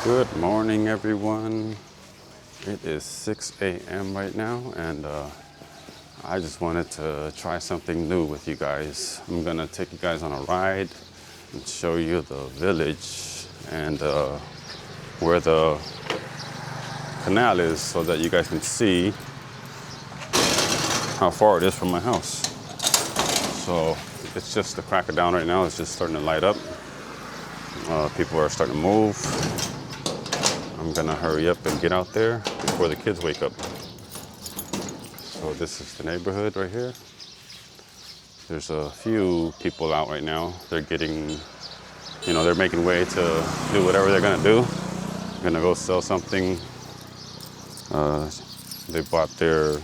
Good morning, everyone. It is 6 a.m. right now, and I just wanted to try something new with you guys. I'm gonna take you guys on a ride and show you the village and where the canal is so that you guys can see how far it is from my house. So it's just the crack of dawn right now. It's just starting to light up. People are starting to move. I'm gonna hurry up and get out there before the kids wake up. So this is the neighborhood right here. There's a few people out right now. They're getting, they're making way to do whatever they're gonna do. They're gonna go sell something. They bought their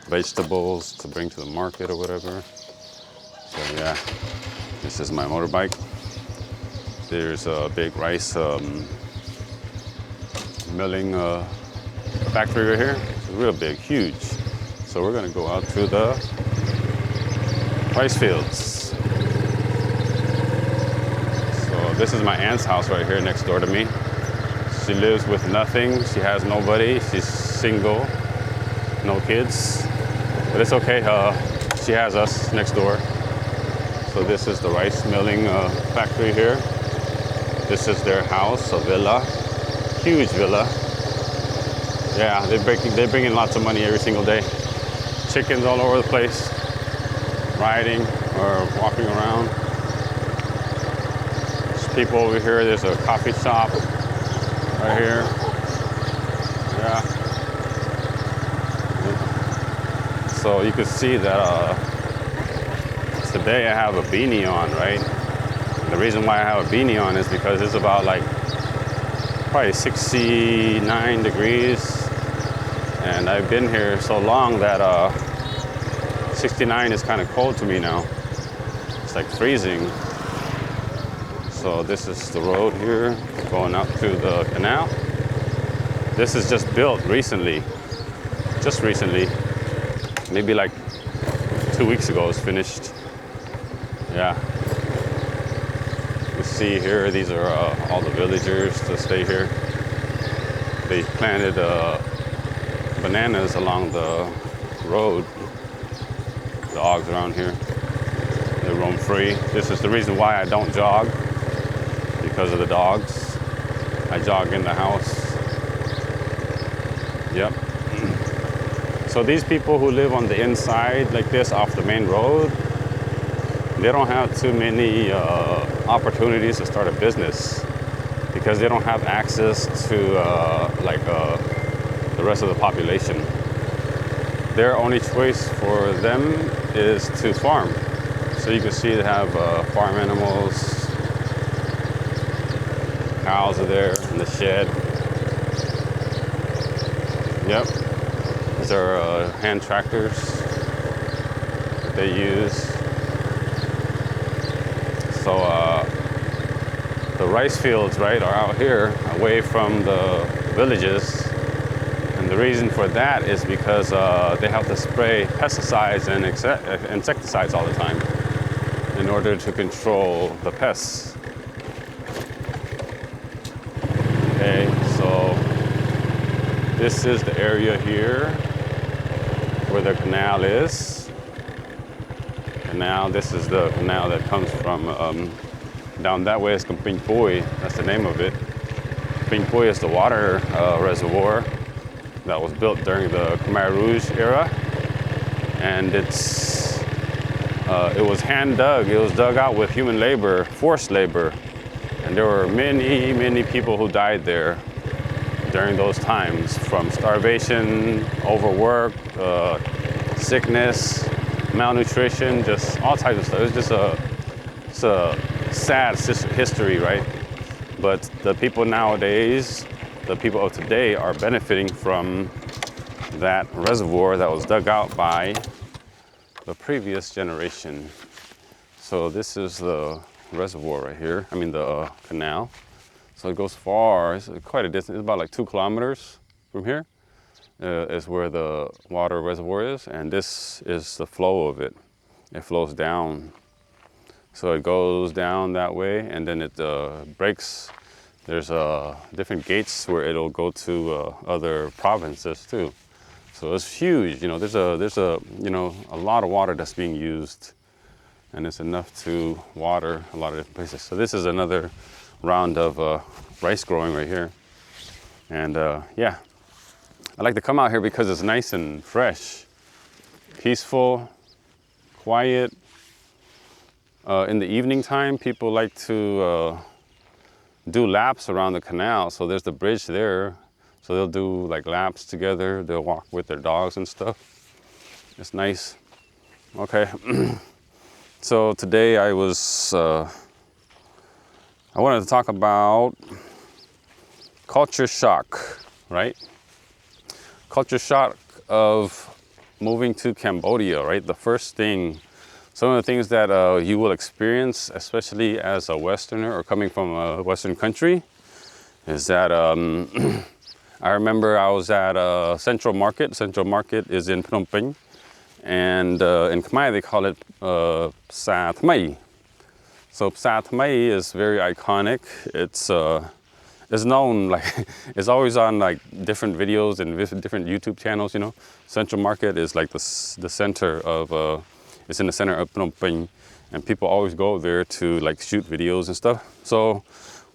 vegetables to bring to the market or whatever. So yeah, this is my motorbike. There's a big rice milling factory right here. It's real big, huge. So we're gonna go out to the rice fields. So this is my aunt's house right here next door to me. She lives with nothing. She has nobody. She's single, no kids. But it's okay. She has us next door. So this is the rice milling factory here. This is their house, a villa, huge villa. Yeah, they bring in lots of money every single day. Chickens all over the place, riding or walking around. There's people over here. There's a coffee shop right here. Yeah. So you can see that today I have a beanie on, right? The reason why I have a beanie on is because it's about like probably 69 degrees. And I've been here so long that 69 is kind of cold to me now. It's like freezing. So this is the road here going out to the canal. This is just built recently. Just recently. Maybe like 2 weeks ago it's finished. Yeah. You see here, these are all the villagers that stay here. They planted bananas along the road. Dogs around here, they roam free. This is the reason why I don't jog, because of the dogs. I jog in the house. Yep. So these people who live on the inside like this off the main road, they don't have too many opportunities to start a business because they don't have access to the rest of the population. Their only choice for them is to farm. So you can see they have farm animals. Cows are there in the shed. Yep. These are hand tractors that they use. So the rice fields, right, are out here away from the villages. And the reason for that is because they have to spray pesticides and insecticides all the time in order to control the pests. Okay, so this is the area here where the canal is. Canal, this is the canal that comes from down that way is Cambodia. That's the name of it. Cambodia is the water reservoir that was built during the Khmer Rouge era, and it was hand dug. It was dug out with human labor, forced labor, and there were many, many people who died there during those times from starvation, overwork, sickness, malnutrition, just all types of stuff. It's a sad history, right? But the people nowadays, the people of today, are benefiting from that reservoir that was dug out by the previous generation. So this is the reservoir right here. I mean the canal. So it goes far. It's quite a distance. It's about like 2 kilometers from here. Is where the water reservoir is, and this is the flow of it. It flows down. So it goes down that way, and then it breaks There's different gates where it'll go to other provinces too. So it's huge. There's a lot of water that's being used, and it's enough to water a lot of different places. So this is another round of rice growing right here. And yeah, I like to come out here because it's nice and fresh, peaceful, quiet. In the evening time, people like to do laps around the canal. So there's the bridge there. So they'll do like laps together. They'll walk with their dogs and stuff. It's nice. Okay. So today I wanted to talk about culture shock, right? Culture shock of moving to Cambodia, right? The first thing, some of the things that you will experience, especially as a Westerner or coming from a Western country, is that I remember I was at Central Market. Central Market is in Phnom Penh, and in Khmer they call it Psa Thmai. So Psa Thmai is very iconic. It's known, like, it's always on like different videos and different YouTube channels. Central Market is like the center of. It's in the center of Phnom Penh, and people always go there to like shoot videos and stuff. So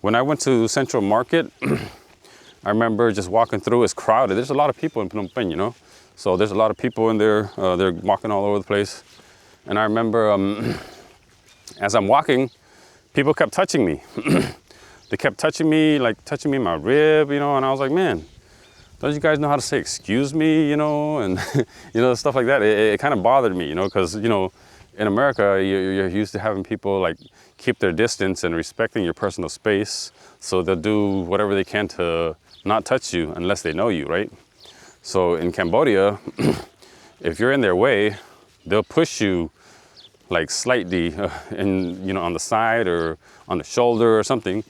when I went to Central Market, I remember just walking through. It's crowded. There's a lot of people in Phnom Penh, So there's a lot of people in there. They're walking all over the place. And I remember as I'm walking, people kept touching me. They kept touching me, like touching me in my rib, and I was like, man, don't you guys know how to say excuse me, and stuff like that. It kind of bothered me, because, in America, you're used to having people like keep their distance and respecting your personal space. So they'll do whatever they can to not touch you unless they know you, right? So in Cambodia, if you're in their way, they'll push you like slightly on the side or on the shoulder or something.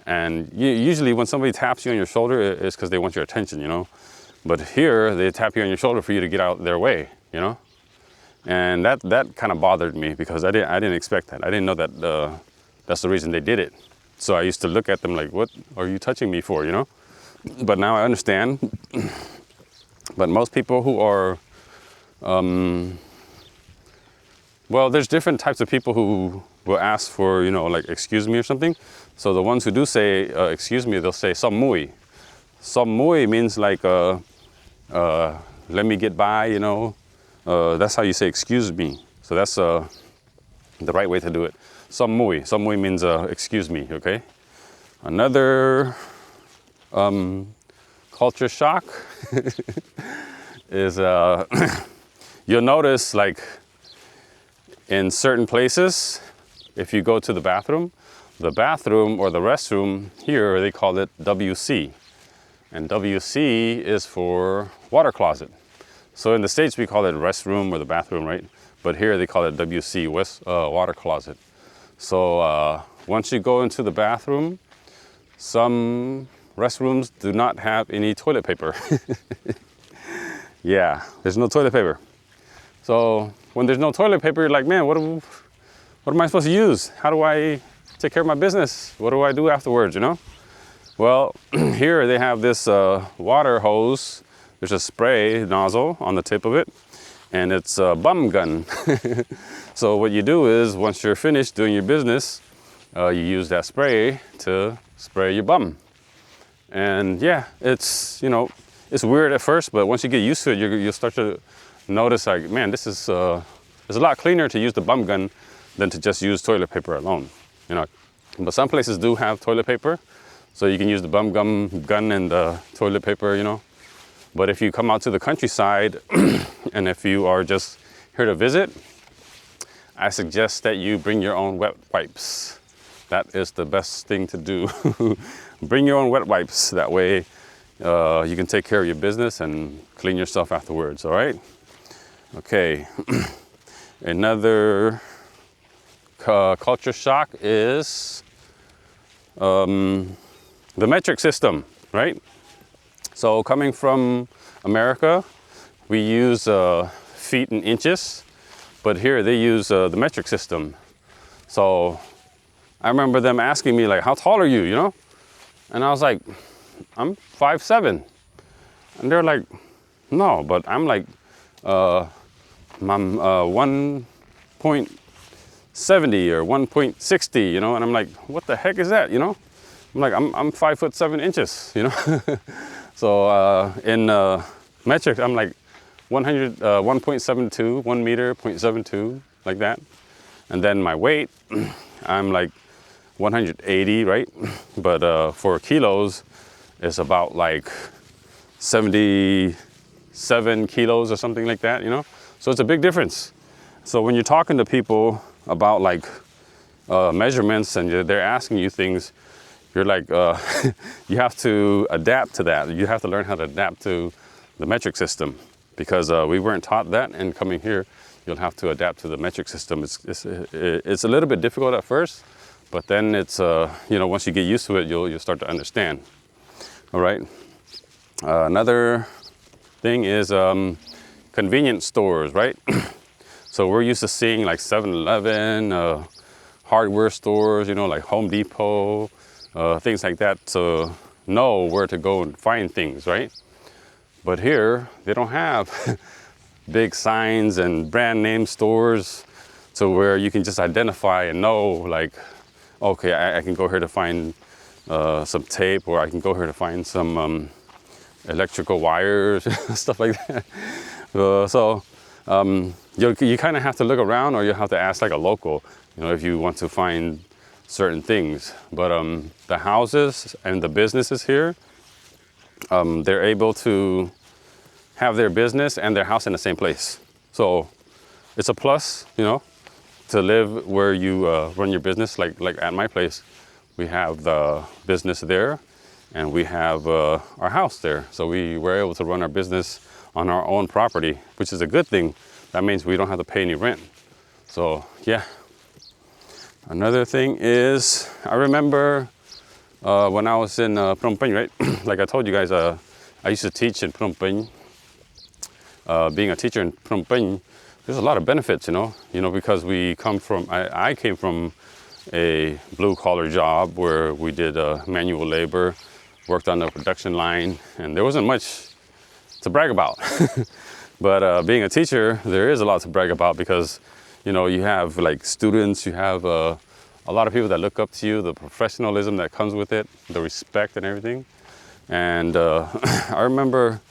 And usually when somebody taps you on your shoulder, it's because they want your attention, But here, they tap you on your shoulder for you to get out their way, And that kind of bothered me because I didn't expect that. I didn't know that that's the reason they did it. So I used to look at them like, what are you touching me for, But now I understand. But most people who are, well, there's different types of people who will ask for, like, excuse me or something. So the ones who do say, excuse me, they'll say, som mui. Som mui means like, let me get by, that's how you say, excuse me. So that's the right way to do it. Som mui. Som mui means, excuse me, okay? Another culture shock is, you'll notice, like, in certain places, if you go to the bathroom or the restroom, here they call it WC. And WC is for water closet. So in the States, we call it restroom or the bathroom, right? But here they call it WC, water closet. So once you go into the bathroom, some restrooms do not have any toilet paper. Yeah, there's no toilet paper. So when there's no toilet paper, you're like, man, what am I supposed to use? How do I take care of my business? What do I do afterwards, Well, here they have this water hose. There's a spray nozzle on the tip of it, and it's a bum gun. So what you do is, once you're finished doing your business, you use that spray to spray your bum. And yeah, it's weird at first, but once you get used to it, you'll start to notice, like, man, this is it's a lot cleaner to use the bum gun than to just use toilet paper alone, But some places do have toilet paper, so you can use the bum gun and the toilet paper, But if you come out to the countryside, and if you are just here to visit, I suggest that you bring your own wet wipes. That is the best thing to do. Bring your own wet wipes. That way you can take care of your business and clean yourself afterwards, all right? Okay. Another culture shock is the metric system, right? So coming from America, we use feet and inches, but here they use the metric system. So I remember them asking me, like, how tall are you, And I was like, I'm 5'7". And they're like, no, but I'm like, I'm 1.70 or 1.60, you know? And I'm like, what the heck is that, you know? I'm like, I'm 5'7", you know? So in metric, I'm like 1.72, 1 meter, 0.72, like that. And then my weight, I'm like 180, right? But for kilos, it's about like 77 kilos or something like that, you know? So it's a big difference. So when you're talking to people about like measurements and they're asking you things, you're like, you have to adapt to that. You have to learn how to adapt to the metric system, because we weren't taught that, and coming here, you'll have to adapt to the metric system. It's a little bit difficult at first, but then it's, you know, once you get used to it, you'll start to understand. All right. Another thing is convenience stores, right? So we're used to seeing like 7-Eleven, hardware stores, you know, like Home Depot, things like that, to know where to go and find things, right? But here, they don't have big signs and brand name stores to where you can just identify and know, like, okay, I can go here to find some tape, or I can go here to find some electrical wires, stuff like that. You kind of have to look around, or you have to ask like a local, you know, if you want to find certain things. But the houses and the businesses here, they're able to have their business and their house in the same place. So it's a plus, you know, to live where you run your business. Like at my place, we have the business there, and we have our house there. So we were able to run our business on our own property, which is a good thing. That means we don't have to pay any rent. So yeah. Another thing is, I remember when I was in Phnom Penh, right? Like I told you guys, I used to teach in Phnom Penh. Being a teacher in Phnom Penh, there's a lot of benefits, you know, because we come from, I came from a blue collar job where we did manual labor, worked on the production line, and there wasn't much to brag about. But being a teacher, there is a lot to brag about, because, you know, you have like students, you have a lot of people that look up to you, the professionalism that comes with it, the respect and everything. And I remember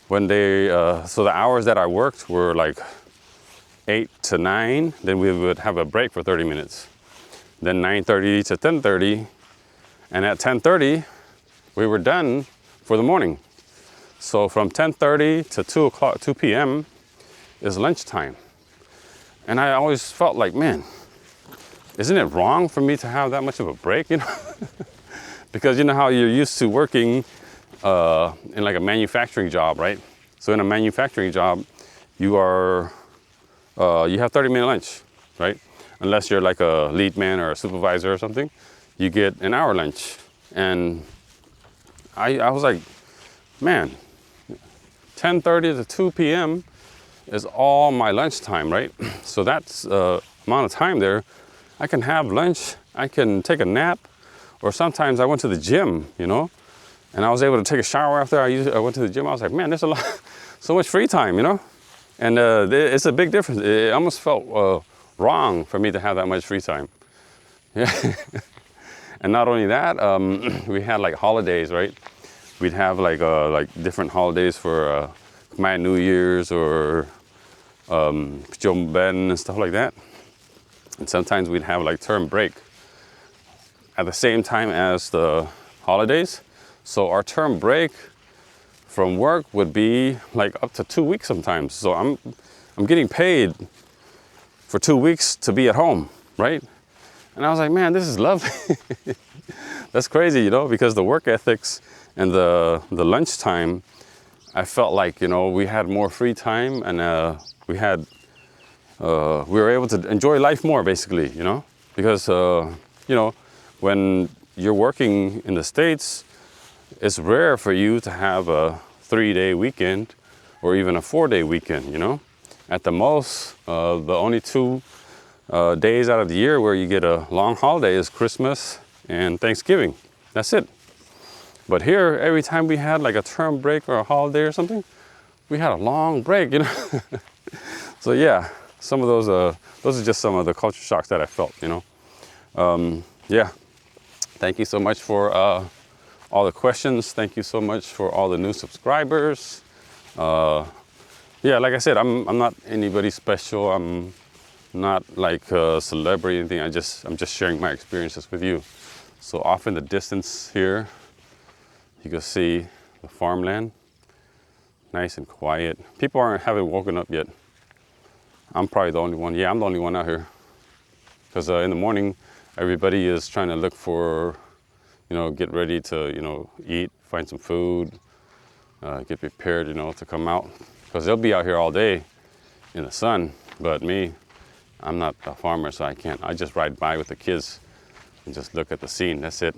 when they, so the hours that I worked were like 8 to 9, then we would have a break for 30 minutes. Then 9:30 to 10:30, and at 10:30, we were done for the morning. So from 10:30 to 2 p.m. is lunchtime. And I always felt like, man, isn't it wrong for me to have that much of a break, you know? Because you know how you're used to working in like a manufacturing job, right? So in a manufacturing job, you have 30-minute lunch, right? Unless you're like a lead man or a supervisor or something, you get an hour lunch. And I was like, man, 10:30 to 2 p.m. is all my lunchtime, right? So that's amount of time there. I can have lunch, I can take a nap, or sometimes I went to the gym, you know, and I was able to take a shower after I went to the gym. I was like, man, there's so much free time, you know? And it's a big difference. It almost felt wrong for me to have that much free time. Yeah. And not only that, we had like holidays, right? We'd have like different holidays for Khmer New Year's or Chom Ben and stuff like that. And sometimes we'd have like term break at the same time as the holidays. So our term break from work would be like up to 2 weeks sometimes. So I'm getting paid for 2 weeks to be at home, right? And I was like, man, this is lovely. That's crazy, you know, because the work ethics and the lunchtime, I felt like, you know, we had more free time, and we were able to enjoy life more, basically, you know, because, you know, when you're working in the States, it's rare for you to have a 3-day weekend or even a 4-day weekend, you know. At the most, the only 2 days out of the year where you get a long holiday is Christmas and Thanksgiving. That's it. But here, every time we had like a term break or a holiday or something, we had a long break, you know. So yeah, some of those are just some of the culture shocks that I felt, you know. Yeah, thank you so much for all the questions. Thank you so much for all the new subscribers. Yeah, like I said, I'm not anybody special. I'm not like a celebrity or anything. I'm just sharing my experiences with you. So off in the distance here, you can see the farmland, nice and quiet. People haven't woken up yet. I'm probably the only one. Yeah, I'm the only one out here. Because in the morning, everybody is trying to look for, you know, get ready to, you know, eat, find some food, get prepared, you know, to come out. Because they'll be out here all day in the sun. But me, I'm not a farmer, so I can't. I just ride by with the kids and just look at the scene. That's it.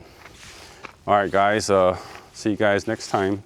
All right, guys. See you guys next time.